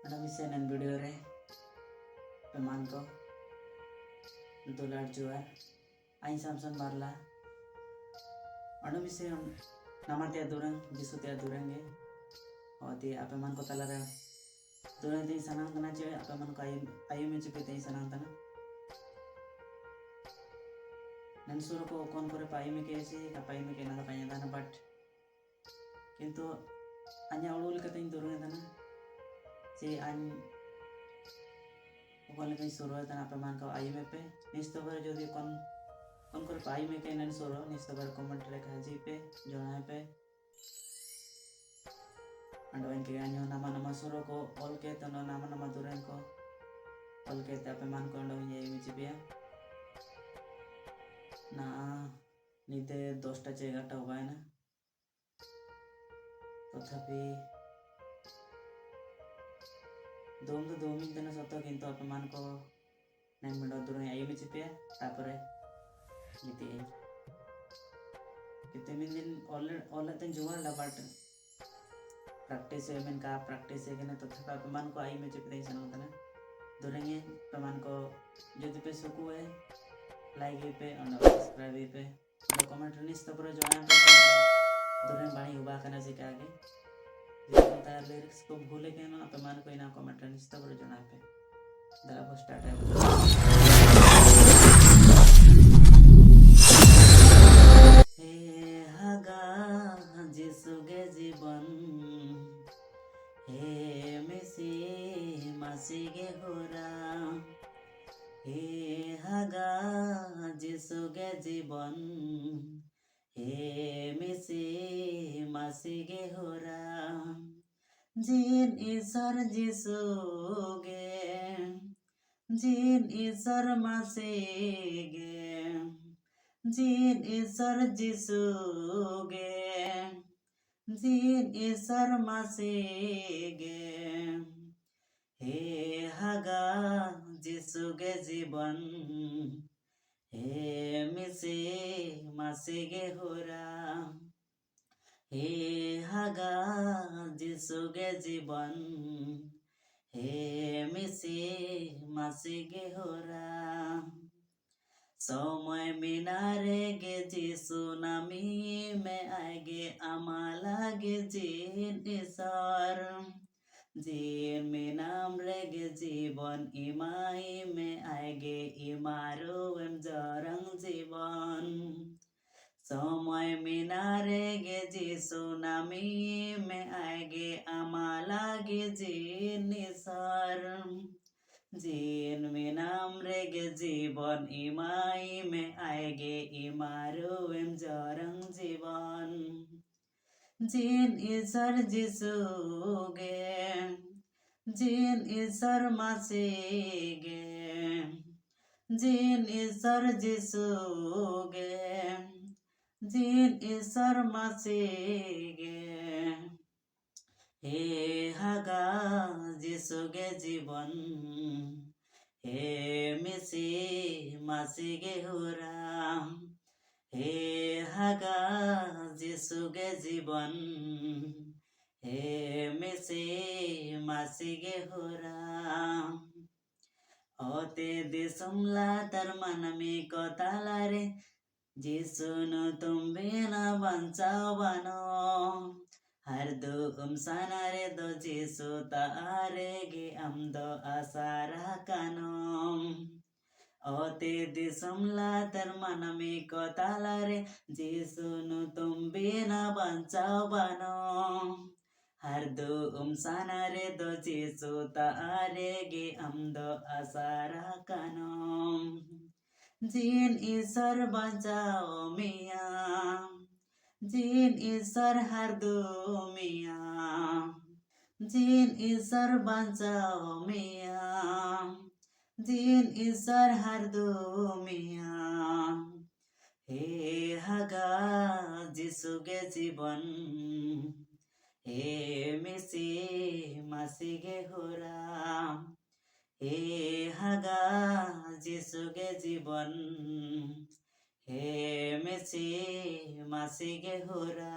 Ano bisa nan video re teman ko dolar jual ain Samson barla ano bisa nama tia durang jisu tia durang ge oti apa man ko talara durang ti sanang tana je apa man ko ayu me chupe ti sanang tana nan suro ko kon kore pai me ke si kapai me ke na kapanya tana but kintu anya ulul kating durang tana si an Pokoknya kay suro tan apa man ka ayu me pe nisto bar jodi kon kore pai me ke nan suro nisto bar comment re kaji pe jona pe ando en ke anyo nama suro ko ol ke tono nama duren ko ol ke apa man ko ando ye mi chipe na nite 10টা 11টা হবে না তথাপি दोम तो 2 minute देना सतो किंतु अपमान को 9 मिनट दूर आयु में चिपे तापरे नीति कितने दिन ऑल तन जुगाड़ लबाट प्रैक्टिस है मेन का प्रैक्टिस है कि तो था अपमान को आयु में चिपे सन होता ना दूरेंगे अपमान को जो पे सुकू है लाइक पे और सब्सक्राइब पे और कमेंट निस तो पर जॉइन दूरें बाणी हुआ करना सीखा आगे तार लिरिक्स को भूले के ना अपमान को इना कमेंट निस्ता पर जना पे दरा को स्टार्ट है हे हागा जिसुगे जीवन हे मिसी मासीगे होरा हे हागा जिसुगे जीवन हे मिसी मासीगे होरा जिन ईश्वर जिसुगे जिन ईश्वर मासीगे जिन ईश्वर जिसुगे जिन ईश्वर मासीगे हे हागा जिसुगे जीवन हे मिसे मासीगे होरा हे हागा जिसुगे जीवन हे मिसे मासीगे होरा समय मिनारे गे जिसु नामी में आगे आमाला गे जिन ईश्वर जिन में नाम रेगे जीवन इमाई में आगे इमारो एम जरंग जीवन समय मिनारे गे जिसु नामी में आगे आमाला गे जिन ईश्वर जिन में नाम रेगे जीवन इमाई में आएगे इमारो एम जरंग जीवन जिन ईश्वर जिसुगे जिन ईश्वर मासीगे जिन ईश्वर जिसुगे जिन ईश्वर मासीगे हे हागा जिसुगे जीवन हे मिसी मासीगे होरा हे हागा जिसुगे जीवन हे मिसी मासीगे होरा होते दिसुमला तर मन में कोताला रे जिसुनु तुम बिना बंचाओ बनो हर दुम सनारे दो जिसु तारे गे हम दो आसारा कानो ओते दिसुमला तर मन में कोताला रे जिसुनु तुम बिना बंचाओ बनो हर दुम सनारे दो जिसु तारे गे हम दो आसारा कानो जिन ईश्वर बचाओ मिया जिन ईश्वर हर दो मिया जिन ईश्वर बचाओ मिया जिन ईश्वर हर दो मिया हे हागा जिसुगे जीवन हे मिसी मासीगे होरा हे हागा जिसुगे जीवन हे मिसी मासीगे होरा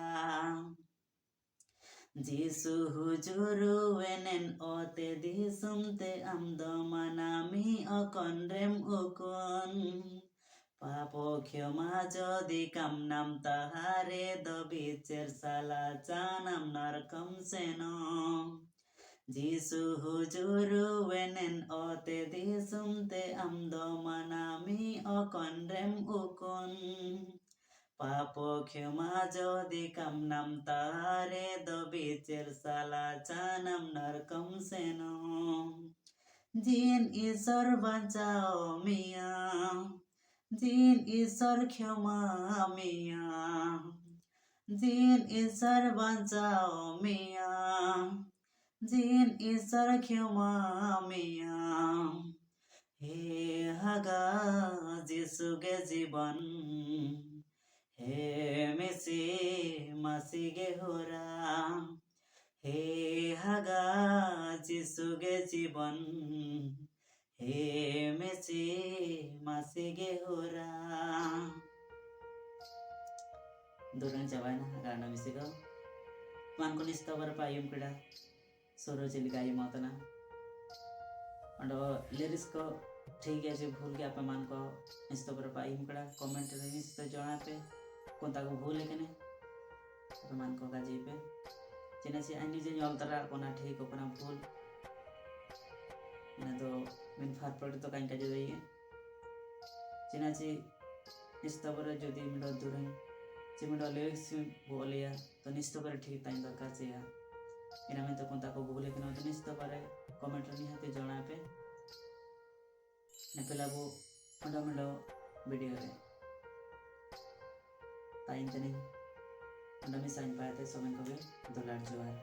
Jisu hujuru wenen ote disumte amdo manami okonrem ukon পাপো ক্ষমা যদি কামনাম তাহারে দবিচের সালা জানাম নরকম সেন যিসু হুজুরু ওয়েনেন ওতে দিসুমতে আমদো মানামি অকনরেম উকুন পাপো ক্ষমা যদি কামনাম তাহারে দবিচের সালা জানাম নরকম সেন জিন ঈশ্বর বাঁচাও মিয়া জিন ঈশ্বর ক্ষমা মিয়া জিন ঈশ্বর বাঁচাও মিয়া জিন ঈশ্বর ক্ষমা মিয়া হে হাগা যিশুগে জীবন হে মেসি মাসিগে হোরা হে হাগা যিশুগে জীবন হে মেসি মাসিगे होरा दोरंग जवाना गाना मिसिगो मान को निस्तवर पायम कड़ा सोरो चिली गाई मतना अंडो लिरिक्स को ठीक है जो भूल गया पे मान को निस्तवर पायम कड़ा कमेंट रे निस्त जणा पे कोनता को भूल है कने पे मान को गाजी पे चिना से आनी जे यलतरा कोना ठीक कोना भूल ना तो मिन फार पड़े तो कहीं का जो है चिनाची निस्तबर जदि मिडो दुरंग चिमिडो लिरिक्स बोलिया तो निस्तबर ठीक टाइम दरकार चिया इना में तो कोनता को बोले कि ना तो निस्तबर कमेंट निहाते जणा पे ने पेला वो मिडो मिडो वीडियो रे टाइम तने अंडा में साइन पाते सोमन को भी $2 जोहार